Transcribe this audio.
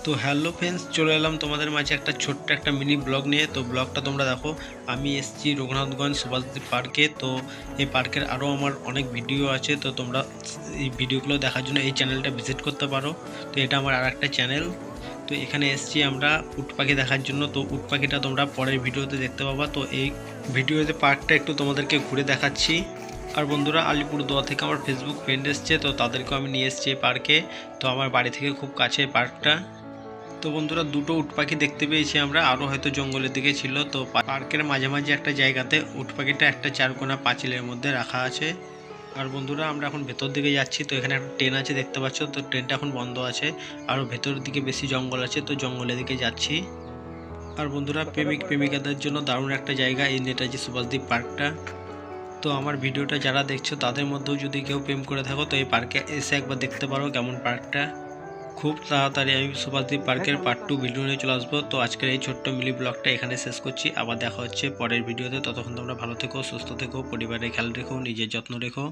তো hello friends, চলে এলাম তোমাদের মাঝে একটা ছোট্ট একটা মিনি ব্লগ নিয়ে। তো ব্লগটা তোমরা দেখো। আমি এসেছি রঘুনাথগঞ্জ সুভাষদ্বীপ পার্কে। তো এই পার্কের আরও আমার অনেক ভিডিও আছে, তো তোমরা এই ভিডিওগুলো দেখার জন্য এই চ্যানেলটা ভিজিট করতে পারো। তো এটা আমার আর একটা চ্যানেল। তো এখানে এসেছি আমরা উট পাখি দেখার জন্য। তো উট পাখিটা তোমরা পরের ভিডিওতে দেখতে পাবা। তো এই ভিডিওতে পার্কটা একটু তোমাদেরকে ঘুরে দেখাচ্ছি। আর বন্ধুরা, আলিপুরদুয়ার থেকে আমার ফেসবুক ফ্রেন্ড এসছে, তো তাদেরকেও আমি নিয়ে এসেছি এই পার্কে। তো আমার বাড়ি থেকে খুব কাছে পার্কটা। তো বন্ধুরা, দুটো উট পাখি দেখতে পেয়েছি আমরা, আরও হয়তো জঙ্গলের দিকে ছিল। তো পার্কের মাঝামাঝি একটা জায়গাতে উট পাখিটা একটা চারকোনা পাঁচিলের মধ্যে রাখা আছে। আর বন্ধুরা, আমরা এখন ভেতর দিকে যাচ্ছি। তো এখানে একটা ট্রেন আছে, দেখতে পাচ্ছ। তো ট্রেনটা এখন বন্ধ আছে। আরও ভেতরের দিকে বেশি জঙ্গল আছে, তো জঙ্গলের দিকে যাচ্ছি। আর বন্ধুরা, প্রেমিক প্রেমিকাদের জন্য দারুণ একটা জায়গা এই নেতাজি সুভাষদ্বীপ পার্কটা। তো আমার ভিডিওটা যারা দেখছো তাদের মধ্যেও যদি কেউ প্রেম করে থাকো, তো এই পার্কে এসে একবার দেখতে পারো কেমন পার্কটা। খুব তাড়াতাড়ি আমি সুভাষদ্বীপ পার্কের পার্ট 2 ভিডিও নিয়ে চলে আসবো। তো আজকের এই ছোট্ট মিলি ব্লগটা এখানে শেষ করছি। আবার দেখা হচ্ছে পরের ভিডিওতে। ততক্ষণ তোমরা ভালো থেকো, সুস্থ থেকো, পরিবারের খেয়াল রেখো, নিজের যত্ন রেখো।